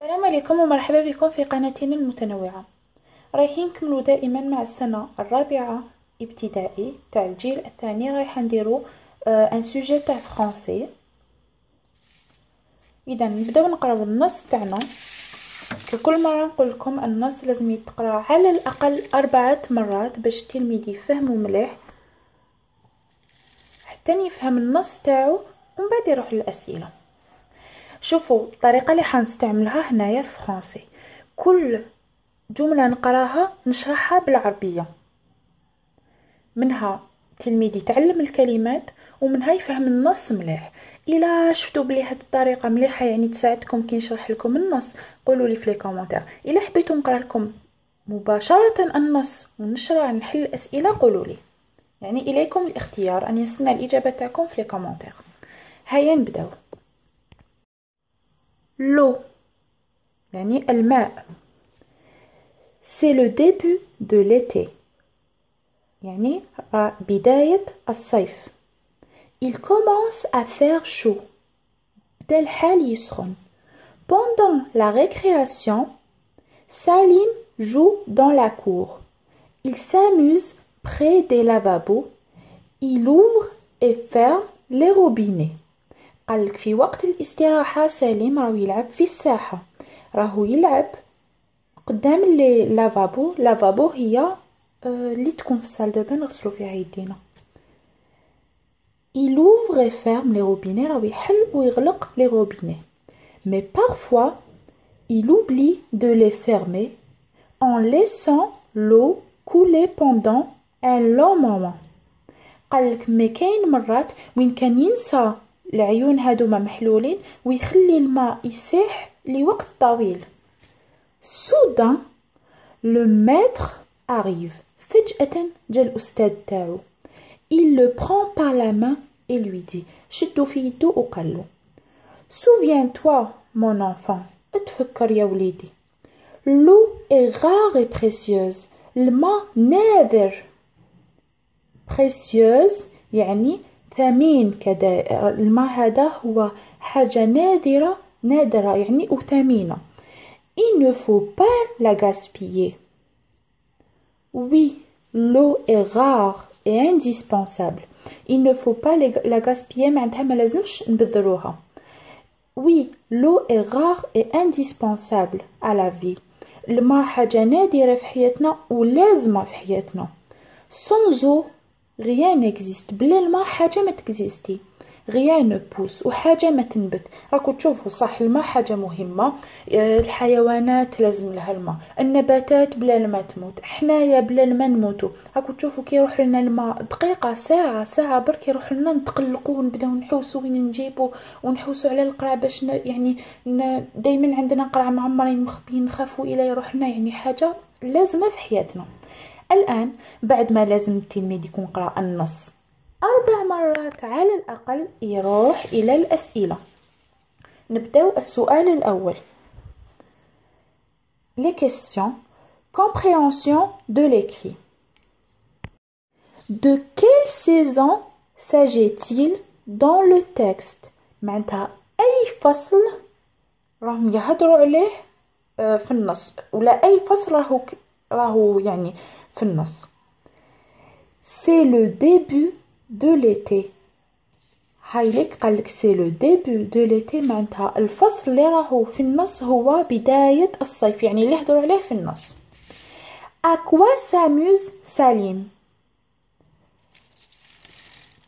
السلام عليكم ومرحبا بكم في قناتنا المتنوعة. رايحين نكملوا دائما مع السنة الرابعة ابتدائي تاع الجيل الثاني. رايح نديرو ان سوجي تاع فرونسي. اذا نبداو نقراو النص تاعنا. كل مره نقول لكم النص لازم يتقرا على الاقل 4 مرات باش التلميذ يفهمو مليح حتى يفهم النص تاعو ومن بعد يروح للاسئله. شوفوا الطريقه اللي حنستعملها هنايا في فرنسي، كل جمله نقراها نشرحها بالعربيه، منها التلميذ يتعلم الكلمات ومنها يفهم النص مليح. الا شفتوا بلي هاد الطريقه مليحه يعني تساعدكم كي نشرح لكم النص قولوا لي في لي كومونتير. الا حبيتوا نقرا لكم مباشره النص ونشرح نحل الاسئله قولوا لي، يعني اليكم الاختيار. اني نستنى الاجابه تاعكم في لي كومونتير. هيا نبداو. لو يعني الماء. c'est le début de l'été يعني بداية الصيف. il commence à faire chaud بدا الحال يسخن. pendant la récréation Salim joue dans la cour. il s'amuse près des lavabos. il ouvre et ferme les robinets. قالك في وقت الاستراحة سالم راهو يلعب في الساحة، راهو يلعب قدام لي لافابو. لافابو هي اللي تكون في الصال دو بان نغسلو فيها يدينا. il ouvre et ferme les robinets راهو يحل ويغلق لي روبيني. mais parfois il oublie de les fermer en laissant l'eau couler pendant un long moment. قالك ما كاين مرات وين كان ينسى العيون هادوما محلولين ويخلي الماء يسيح لوقت طويل. soudain le maître arrive. فجأة جا الأستاذ تاعو. il le prend par la main et lui dit شدو في يدو وقالو souviens-toi mon enfant اتفكر يا وليدي. l'eau est rare et précieuse. الماء نادر. précieuse يعني ثمين كذا. الماء هذا هو حاجة نادرة يعني وثمينة. il ne faut pas la gaspiller. oui, l'eau est rare et indispensable. il ne faut pas la gaspiller معناتها ما لازمش نبذروها. oui, l'eau est rare et indispensable à la vie. الماء حاجة نادرة في حياتنا ولازمة في حياتنا. sans eau rien n'existe. بلا الماء حاجة ما تكزيستي. rien ne pousse وحاجة ما تنبت. راكو تشوفوا صح الماء حاجة مهمة. الحيوانات لازم لها الماء، النباتات بلا الماء تموت، حنايا بلا الماء نموتوا. راكو تشوفوا كي يروح لنا الماء دقيقة ساعة برك يروح لنا نتقلقوا ونبداو نحوسوا وين نجيبوا ونحوسوا على القرع باش يعني دايما عندنا قرع معمرين مخبيين نخافوا الى يروح لنا، يعني حاجة لازمة في حياتنا. الآن بعد ما لازم التلميذ يكون قرأ النص 4 مرات على الأقل يروح إلى الأسئلة. نبداو السؤال الأول. Les questions. Compréhension de l'écrit. De quelle saison s'agit-il dans le texte؟ معناتها أي فصل راهم يهضروا عليه في النص، ولا أي فصل راهو يعني في النص. c'est le début de l'été. هايليك قالك c'est le début de l'été معناتها الفصل اللي راهو في النص هو بداية الصيف، يعني اللي يهضروا عليه في النص. à quoi s'amuse Salim؟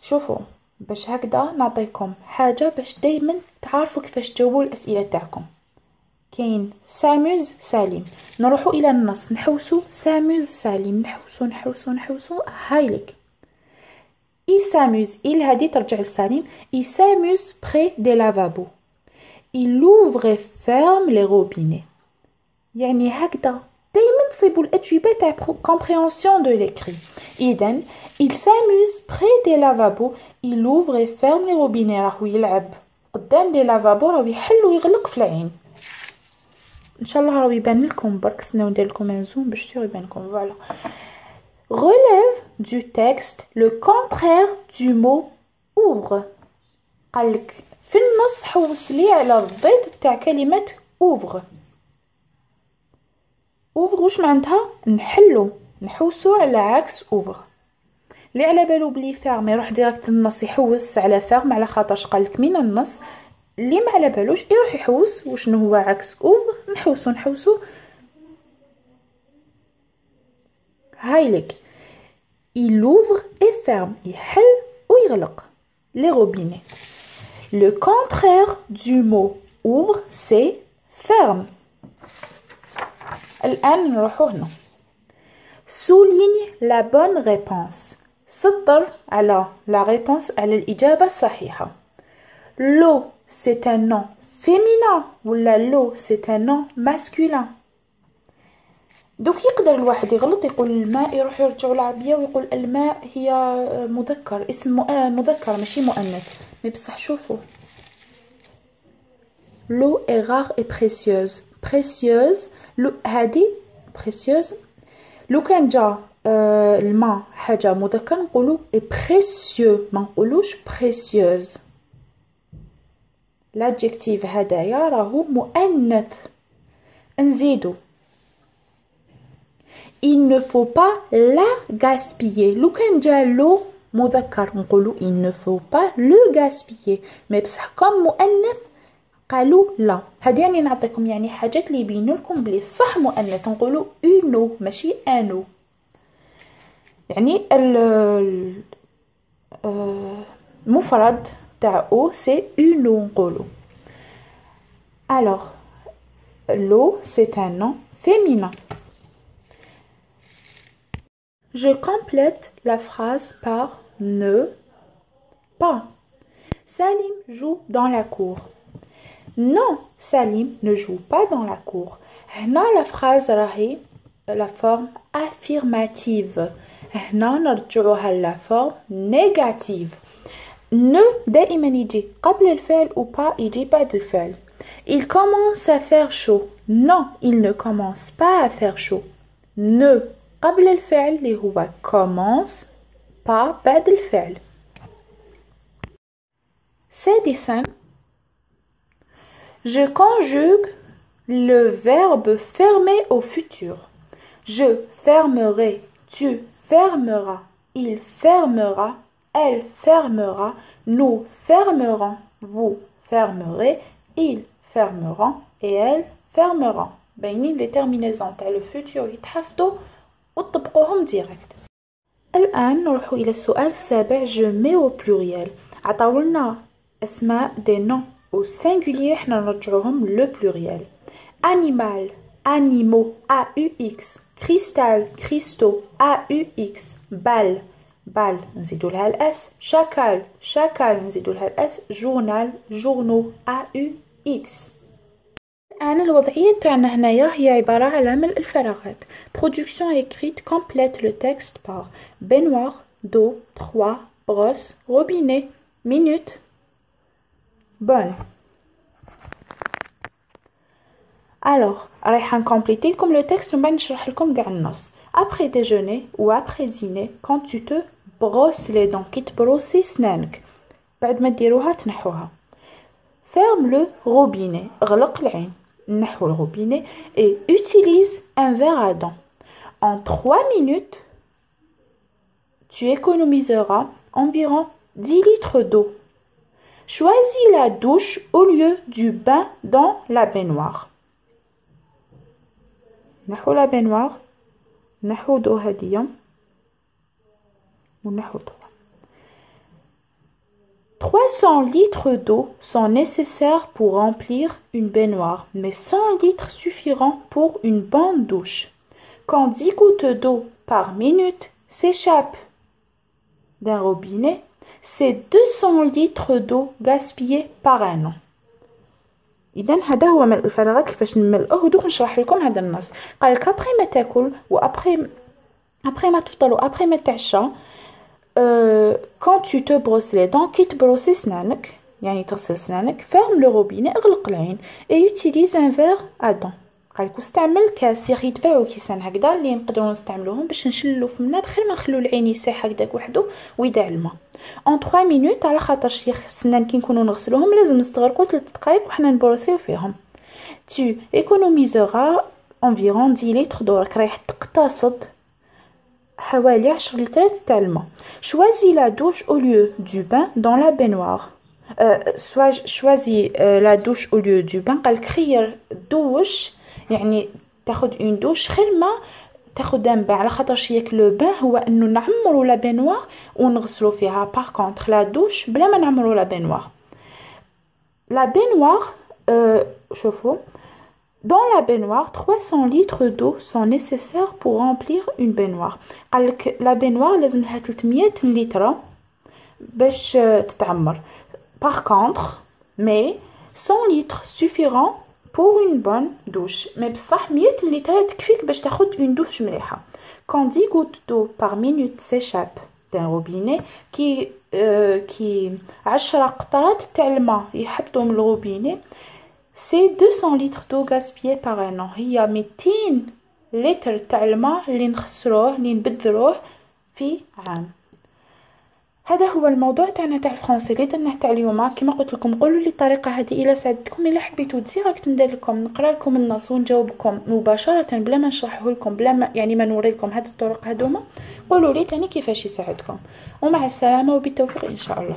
شوفوا باش هكذا نعطيكم حاجة باش دايما تعرفوا كيفاش تجاوبوا الأسئلة تاعكم. كاين ساموز سالم، نروحوا الى النص نحوسوا ساموز سالم، نحوسوا هايلك. il s'amuse il هادي ترجع لسالم. il s'amuse près des lavabos. il ouvre et ferme les robinets. يعني هكذا دايما تصيبوا الأجوبة تاع compréhension de l'écrit. إذن il s'amuse près des lavabos. il ouvre et ferme les robinets راهو يلعب قدام لي لافابو، راهو يحل ويغلق في العين. ان شاء الله راهو يبان لكم برك. سناو ندير لكم ان زوم باش يصير يبان لكم. فوالا. relève du texte le contraire du mot ouvre. قالك في النص حوس لي على الضد تاع كلمه ouvre. اوفر واش معناتها نحلو نحوسو على عكس اوفر. اللي على بالو بلي فيرم يروح ديريكت للنص يحوس على فيرم على خاطرش قالك من النص، اللي ما على بالوش يروح يحوس وشنو هو عكس اوفر. نحوسو هايلك il ouvre et ferme يحل ويغلق les robinets. Le contraire du mot ouvre c'est ferme. الآن نروحو هنا. souligne la bonne réponse. سطر على la réponse على الإجابة الصحيحة. l'eau c'est un nom féminin ولا l'eau c'est un nom masculin. دوك يقدر الواحد يغلط يقول الماء يروح يرجعوا العربية ويقول الماء هي مذكر اسم مذكر ماشي مؤنث. مي بصح شوفوا l'eau est rare et précieuse. précieuse هذه précieuse. لو كان جا الماء حاجة مذكر نقولوا précieux ما نقولوش précieuse. l'adjectif هدايا راهو مؤنث. نزيدو il ne faut pas la gaspiller. لو كان جا لو مذكر نقولوا il ne faut pas le gaspiller. ما بصح كم مؤنث قالوا لا. هذه يعني نعطيكم يعني حاجات اللي يبينوا لكم بلي صح مؤنث نقولوا une ماشي un. يعني المفرد تاع او سي une نقولوا. alors l'eau c'est un nom féminin. Je complète la phrase par ne pas. Salim joue dans la cour. Non, Salim ne joue pas dans la cour. هنا la phrase راهي la forme affirmative. هنا نرجعوها la forme négative. ne دائما يجي قبل الفعل و pas يجي بعد الفعل. Il commence à faire chaud. Non, il ne commence pas à faire chaud. ne قبل الفعل اللي هو commence pas بعد الفعل. سادسا je conjugue le verbe fermer au futur. Je fermerai, tu fermeras, il fermera, elle fermera, nous fermerons, vous fermerez, ils fermeront et elles fermeront. باينين les terminaisons تاع le futur يتحفظوا وتطبقوهم ديريكت. الآن نروح إلى السؤال السابع. je mets au pluriel. عطاولنا أسماء des noms au singulier حنا نرجعوهم le pluriel. animal animaux AUX. cristal cristaux AUX. balle balle نزيدو لها الاس. chacal chacal نزيدو لها الاس. journal journaux AUX. الآن الوضعية تاعنا هنايا هي عبارة على ملء الفراغات. production écrite complète le texte par baignoire, d'eau, 3, brosse, robinet, minute, bonne. alors رايحة نكمبليتي لكم لو تكست ومن بعد نشرح لكم كاع النص. après déjeuner ou après dîner quand tu te brosses les dents. كي تبروسي سنانك بعد ما ديروها تنحوها. ferme le robinet. اغلق العين نحو le robinet et utilise un verre à dents. en 3 minutes tu économiseras environ 10 litres d'eau. choisis la douche au lieu du bain dans la baignoire. نحو la baignoire نحو دو هدية ونحو 300 litres d'eau sont nécessaires pour remplir une baignoire, mais 100 litres suffiront pour une bonne douche. Quand 10 gouttes d'eau par minute s'échappent d'un robinet, c'est 200 litres d'eau gaspillés par an. إذن هذا هو ملء الفراغات كيفاش نملؤه. ودوك نشرح لكم هذا النص. قال لك ابري ما تاكل وابري ما تفطر وابري ما تعشى quand tu te brosses les dents كي تبروسي سنانك يعني تغسل سنانك ferme le robinet اغلق العين et utilise un verre à dents. قال لك استعمل كاس يتباعوا كيسان هكذا اللي نقدروا نستعملوهم باش نشلوا فمنا بخير ما نخلو العين يسيح هكذاك وحده ويداع الماء. en 3 minutes على خاطرش السنان كي نكونوا نغسلوهم لازم نستغرقوا 3 دقائق وحنا نبروسيو فيهم. tu économiseras environ 10 لتر دو، راك رايح تقتصد حوالي 10 لترات تاع الماء. choisis la douche au lieu du bain dans la baignoire. choisis la douche au lieu du bain. قالك خير دوش، يعني تاخد اون دوش خير ما تاخد ان بان، على خاطرش ياك لو بان هو انه نعمرو لا بينوار ونغسلو فيها. باغ كونطخ لا دوش بلا ما نعمرو لا بينوار. لا بينوار شوفوا، dans la baignoire 300 litres d'eau sont nécessaires pour remplir une baignoire. قالك لا بينوار لازمها 300 لتر باش تتعمر. par contre mais 100 litres suffiront pour une bonne douche. mais بصح 100 لتر تكفيك باش تاخد une douche مليحة. quand 10 gouttes d'eau par minute s'échappent d'un robinet كي 10 قطرات تاع الماء يحبطوا من الروبيني، c'est 200 litres d'eau gaspillée par an. هي 200 لتر تاع الماء اللي نخسروه اللي نبذروه في عام. هذا هو الموضوع تاعنا تاع الفرنسي اللي درناه تاع اليوم. كما قلت لكم قولوا لي الطريقه هذه الى ساعدتكم. الا حبيتوا ديريكت ندير لكم نقرا لكم النص ونجاوبكم مباشره بلا ما نشرحه لكم، بلا ما يعني ما نوري لكم هذه الطرق هذوما، قولوا لي ثاني كيفاش يساعدكم. ومع السلامه وبالتوفيق ان شاء الله.